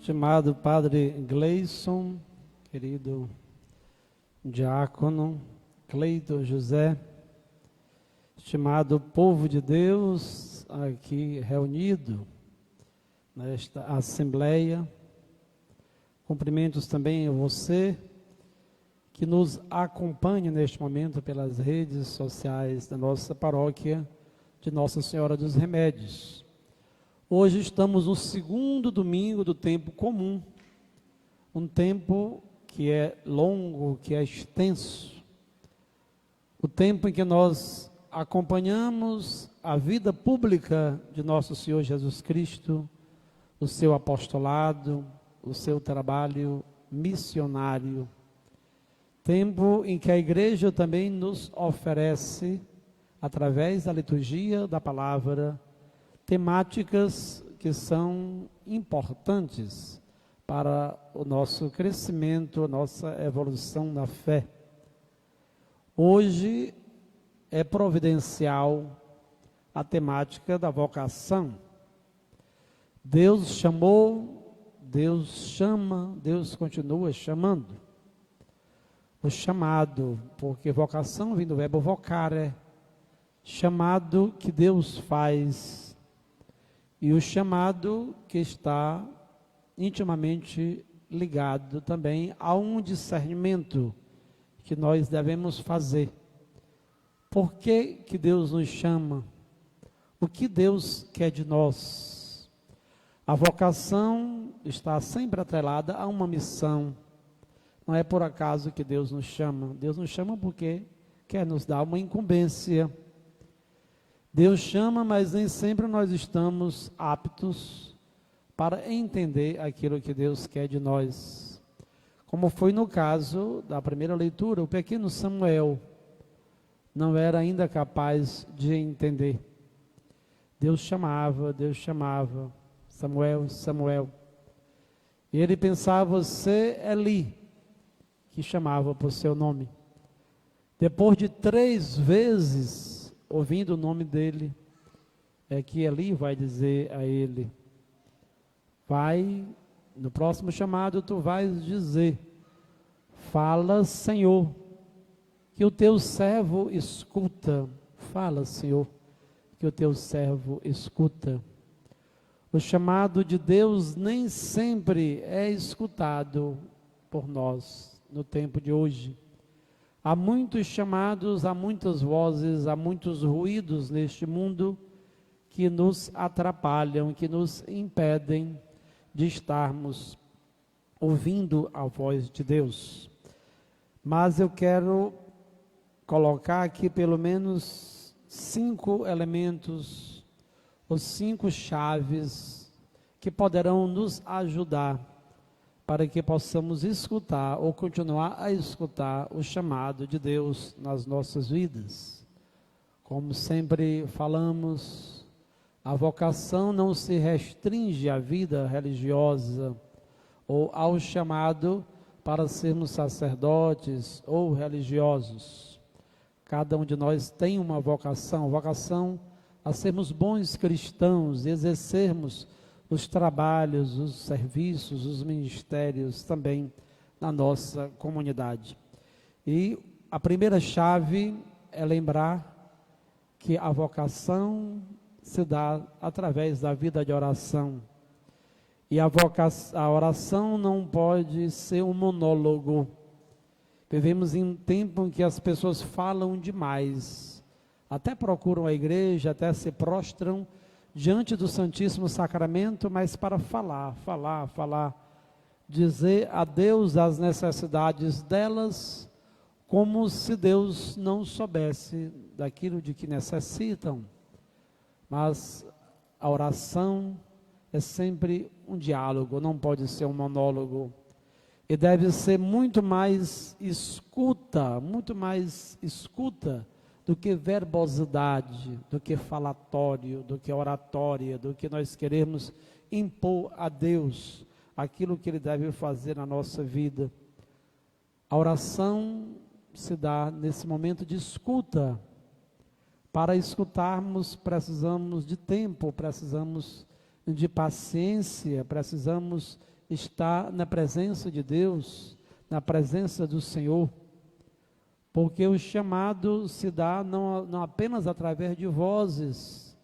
Estimado Padre Gleison, querido diácono Cleiton José, estimado povo de Deus aqui reunido nesta assembleia, cumprimentos também a você que nos acompanha neste momento pelas redes sociais da nossa paróquia de Nossa Senhora dos Remédios. Hoje estamos no segundo domingo do tempo comum, um tempo que é longo, que é extenso, o tempo em que nós acompanhamos a vida pública de nosso Senhor Jesus Cristo, o seu apostolado, o seu trabalho missionário, tempo em que a igreja também nos oferece, através da liturgia da palavra, temáticas que são importantes para o nosso crescimento, a nossa evolução na fé. Hoje é providencial a temática da vocação. Deus chamou, Deus chama, Deus continua chamando. O chamado, porque vocação vem do verbo vocare, chamado que Deus faz, e o chamado que está intimamente ligado também a um discernimento que nós devemos fazer. Por que que Deus nos chama? O que Deus quer de nós? A vocação está sempre atrelada a uma missão. Não é por acaso que Deus nos chama. Deus nos chama porque quer nos dar uma incumbência. Deus chama, mas nem sempre nós estamos aptos para entender aquilo que Deus quer de nós. Como foi no caso da primeira leitura, o pequeno Samuel não era ainda capaz de entender. Deus chamava, Samuel, Samuel. E ele pensava, você é Eli, que chamava por seu nome. Depois de 3 vezes ouvindo o nome dele, é que Eli vai dizer a ele, vai, no próximo chamado tu vais dizer, fala Senhor, que o teu servo escuta, fala Senhor, que o teu servo escuta. O chamado de Deus nem sempre é escutado por nós no tempo de hoje. Há muitos chamados, há muitas vozes, há muitos ruídos neste mundo que nos atrapalham, que nos impedem de estarmos ouvindo a voz de Deus. Mas eu quero colocar aqui pelo menos 5 elementos, ou 5 chaves que poderão nos ajudar para que possamos escutar ou continuar a escutar o chamado de Deus nas nossas vidas. Como sempre falamos, a vocação não se restringe à vida religiosa ou ao chamado para sermos sacerdotes ou religiosos. Cada um de nós tem uma vocação a sermos bons cristãos e exercermos os trabalhos, os serviços, os ministérios também na nossa comunidade. E a primeira chave é lembrar que a vocação se dá através da vida de oração. E a oração não pode ser um monólogo. Vivemos em um tempo em que as pessoas falam demais, até procuram a igreja, até se prostram diante do Santíssimo Sacramento, mas para falar, dizer a Deus as necessidades delas, como se Deus não soubesse daquilo de que necessitam. Mas a oração é sempre um diálogo, não pode ser um monólogo, e deve ser muito mais escuta do que verbosidade, do que falatório, do que oratória, do que nós queremos impor a Deus aquilo que Ele deve fazer na nossa vida. A oração se dá nesse momento de escuta. Para escutarmos, precisamos de tempo, precisamos de paciência, precisamos estar na presença de Deus, na presença do Senhor, porque o chamado se dá não apenas através de vozes,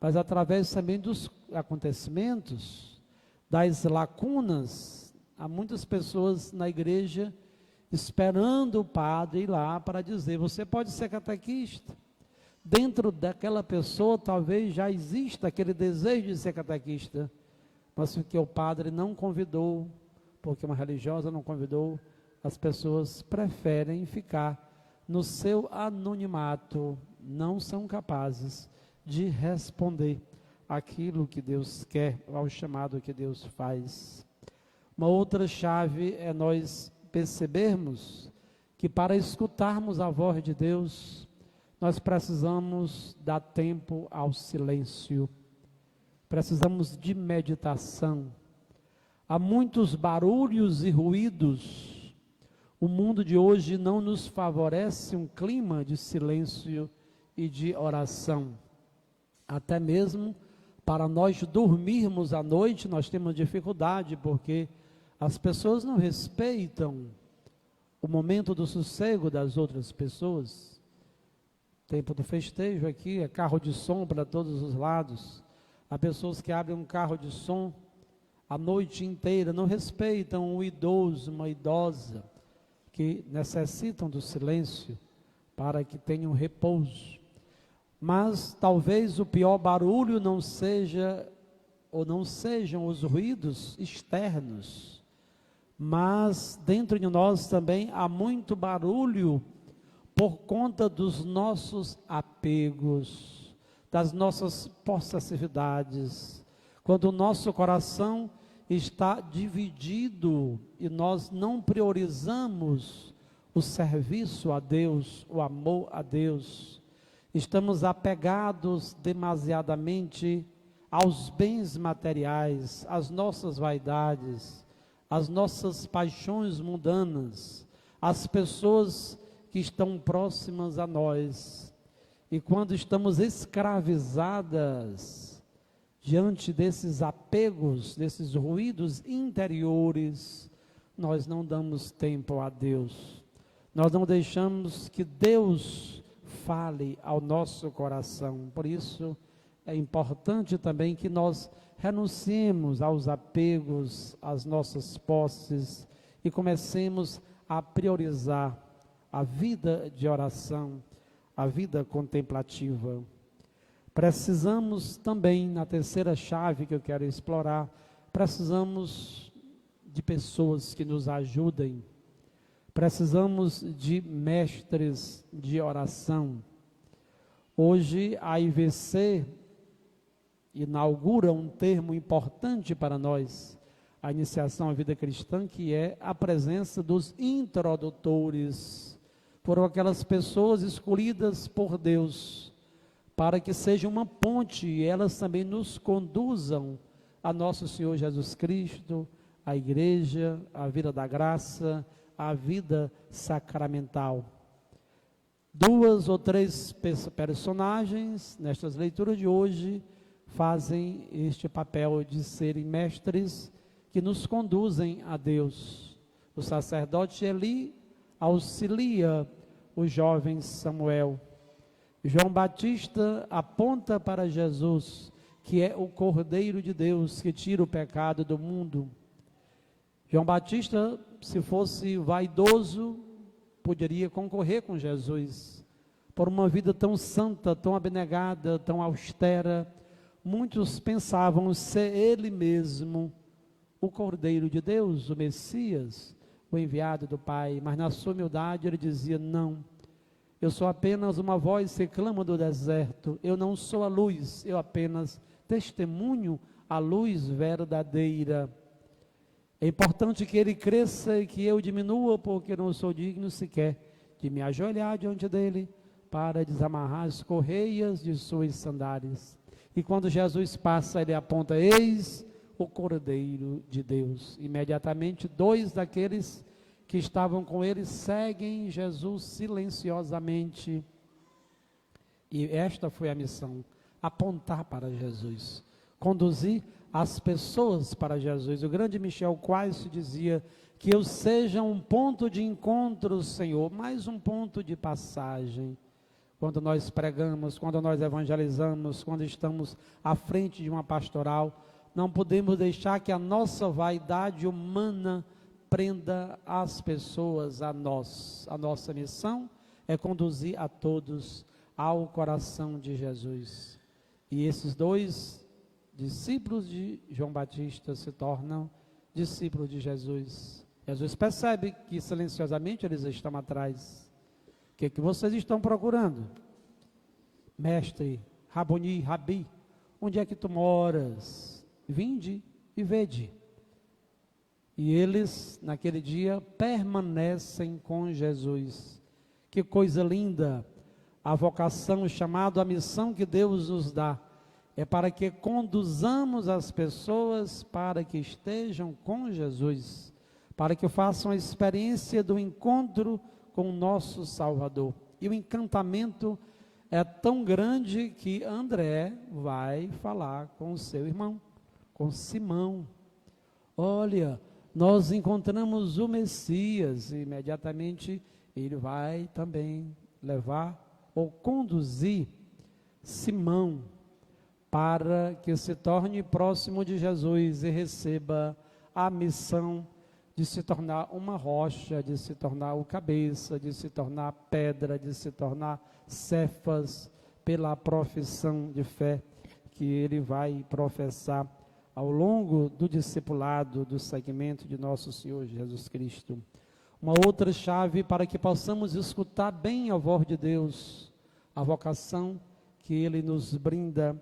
mas através também dos acontecimentos, das lacunas. Há muitas pessoas na igreja esperando o padre ir lá para dizer: você pode ser catequista. Dentro daquela pessoa talvez já exista aquele desejo de ser catequista, mas porque o padre não convidou, porque uma religiosa não convidou, as pessoas preferem ficar no seu anonimato, não são capazes de responder aquilo que Deus quer, ao chamado que Deus faz. Uma outra chave é nós percebermos que para escutarmos a voz de Deus, nós precisamos dar tempo ao silêncio, precisamos de meditação. Há muitos barulhos e ruídos. O mundo de hoje não nos favorece um clima de silêncio e de oração. Até mesmo para nós dormirmos à noite, nós temos dificuldade, porque as pessoas não respeitam o momento do sossego das outras pessoas. Tempo do festejo aqui, é carro de som para todos os lados. Há pessoas que abrem um carro de som a noite inteira, não respeitam um idoso, uma idosa, que necessitam do silêncio para que tenham repouso. Mas talvez o pior barulho não seja, ou não sejam os ruídos externos, mas dentro de nós também há muito barulho por conta dos nossos apegos, das nossas possessividades. Quando o nosso coração está dividido e nós não priorizamos o serviço a Deus, o amor a Deus, estamos apegados demasiadamente aos bens materiais, às nossas vaidades, às nossas paixões mundanas, às pessoas que estão próximas a nós. E quando estamos escravizadas diante desses apegos, desses ruídos interiores, nós não damos tempo a Deus. Nós não deixamos que Deus fale ao nosso coração. Por isso é importante também que nós renunciemos aos apegos, às nossas posses e comecemos a priorizar a vida de oração, a vida contemplativa. Precisamos também, na terceira chave que eu quero explorar, precisamos de pessoas que nos ajudem, precisamos de mestres de oração. Hoje a IVC inaugura um termo importante para nós, a iniciação à vida cristã, que é a presença dos introdutores. Foram aquelas pessoas escolhidas por Deus, para que seja uma ponte e elas também nos conduzam a nosso Senhor Jesus Cristo, a igreja, a vida da graça, a vida sacramental. 2 ou 3 personagens nestas leituras de hoje fazem este papel de serem mestres que nos conduzem a Deus. O sacerdote Eli auxilia o jovem Samuel. João Batista aponta para Jesus, que é o Cordeiro de Deus que tira o pecado do mundo. João Batista, se fosse vaidoso, poderia concorrer com Jesus. Por uma vida tão santa, tão abnegada, tão austera, muitos pensavam ser ele mesmo o Cordeiro de Deus, o Messias, o enviado do Pai. Mas na sua humildade ele dizia: não, eu sou apenas uma voz que clama do deserto, eu não sou a luz, eu apenas testemunho a luz verdadeira. É importante que ele cresça e que eu diminua, porque não sou digno sequer de me ajoelhar diante dele para desamarrar as correias de suas sandálias. E quando Jesus passa, ele aponta: eis o Cordeiro de Deus. Imediatamente 2 daqueles que estavam com ele seguem Jesus silenciosamente. E esta foi a missão: apontar para Jesus. conduzir as pessoas para Jesus. O grande Michel Quais dizia que eu seja um ponto de encontro, Senhor, mais um ponto de passagem. Quando nós pregamos, quando nós evangelizamos, quando estamos à frente de uma pastoral, não podemos deixar que a nossa vaidade humana prenda as pessoas a nós. A nossa missão é conduzir a todos ao coração de Jesus. E esses dois discípulos de João Batista se tornam discípulos de Jesus. Jesus percebe que silenciosamente eles estão atrás. O que vocês estão procurando? Mestre, Raboni, Rabi, onde é que tu moras? Vinde e vede. E eles, naquele dia, permanecem com Jesus. Que coisa linda! A vocação, o chamado, a missão que Deus nos dá é para que conduzamos as pessoas para que estejam com Jesus, para que façam a experiência do encontro com o nosso Salvador. E o encantamento é tão grande que André vai falar com o seu irmão, com Simão. Olha, nós encontramos o Messias, e imediatamente ele vai também levar ou conduzir Simão para que se torne próximo de Jesus e receba a missão de se tornar uma rocha, de se tornar o cabeça, de se tornar pedra, de se tornar Cefas, pela profissão de fé que ele vai professar ao longo do discipulado, do segmento de nosso Senhor Jesus Cristo. Uma outra chave para que possamos escutar bem a voz de Deus, a vocação que Ele nos brinda,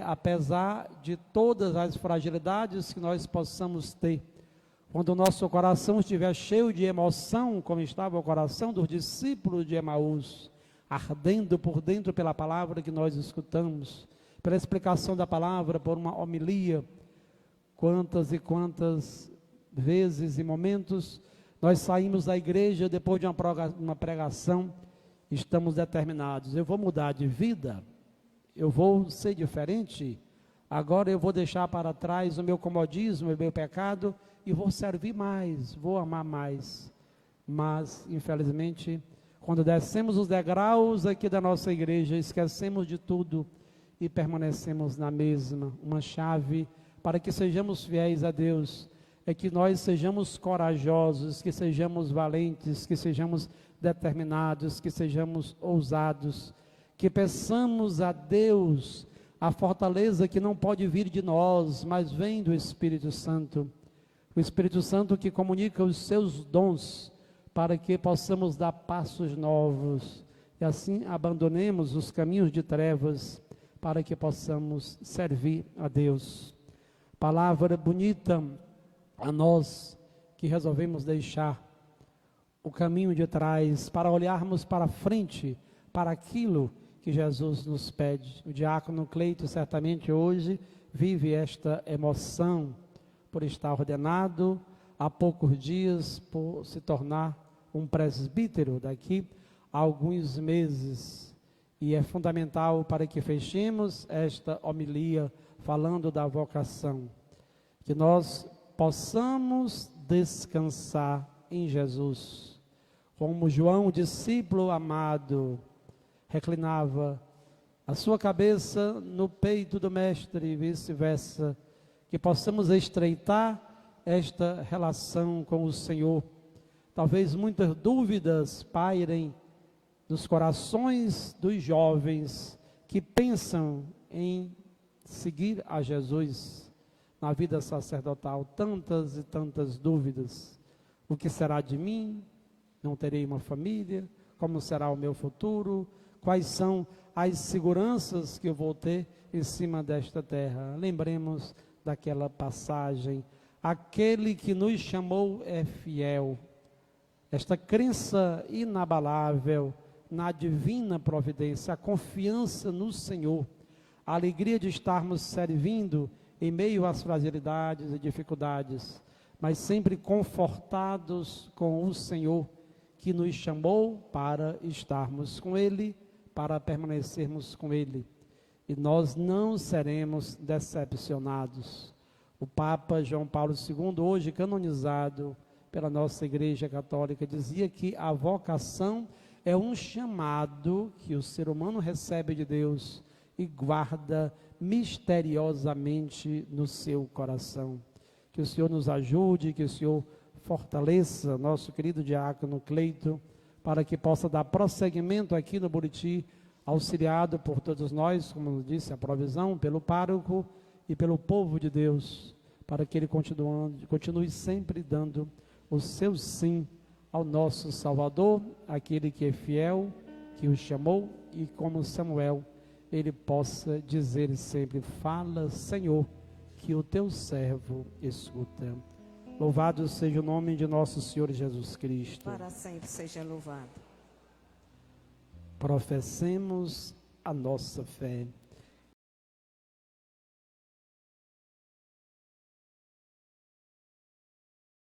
apesar de todas as fragilidades que nós possamos ter, quando o nosso coração estiver cheio de emoção, como estava o coração dos discípulos de Emaús, ardendo por dentro pela palavra que nós escutamos, pela explicação da palavra, por uma homilia, quantas e quantas vezes e momentos nós saímos da igreja depois de uma pregação, estamos determinados, eu vou mudar de vida, eu vou ser diferente, agora eu vou deixar para trás o meu comodismo, o meu pecado, e vou servir mais, vou amar mais. Mas, infelizmente, quando descemos os degraus aqui da nossa igreja, esquecemos de tudo e permanecemos na mesma. Uma chave para que sejamos fiéis a Deus é que nós sejamos corajosos, que sejamos valentes, que sejamos determinados, que sejamos ousados, que peçamos a Deus a fortaleza que não pode vir de nós, mas vem do Espírito Santo. O Espírito Santo que comunica os seus dons para que possamos dar passos novos e assim abandonemos os caminhos de trevas para que possamos servir a Deus. Palavra bonita a nós que resolvemos deixar o caminho de trás para olharmos para frente, para aquilo que Jesus nos pede. O diácono Cleito certamente hoje vive esta emoção por estar ordenado há poucos dias, por se tornar um presbítero daqui a alguns meses. E é fundamental para que fechemos esta homilia falando da vocação, que nós possamos descansar em Jesus, como João, discípulo amado, reclinava a sua cabeça no peito do Mestre e vice-versa, que possamos estreitar esta relação com o Senhor. Talvez muitas dúvidas pairem nos corações dos jovens que pensam em seguir a Jesus na vida sacerdotal, tantas e tantas dúvidas. O que será de mim? Não terei uma família? Como será o meu futuro? Quais são as seguranças que eu vou ter em cima desta terra? Lembremos daquela passagem: aquele que nos chamou é fiel. Esta crença inabalável na divina providência, a confiança no Senhor, a alegria de estarmos servindo em meio às fragilidades e dificuldades, mas sempre confortados com o Senhor, que nos chamou para estarmos com Ele, para permanecermos com Ele. e nós não seremos decepcionados. O Papa João Paulo II, hoje canonizado pela nossa Igreja Católica, dizia que a vocação é um chamado que o ser humano recebe de Deus e guarda misteriosamente no seu coração. Que o Senhor nos ajude, que o Senhor fortaleça nosso querido diácono Cleito, para que possa dar prosseguimento aqui no Buriti, auxiliado por todos nós, como disse, a provisão pelo pároco e pelo povo de Deus, para que ele continue sempre dando o seu sim ao nosso Salvador, aquele que é fiel, que o chamou, e como Samuel, ele possa dizer sempre: fala, Senhor, que o teu servo escuta. Louvado seja o nome de nosso Senhor Jesus Cristo. Para sempre seja louvado. Professemos a nossa fé.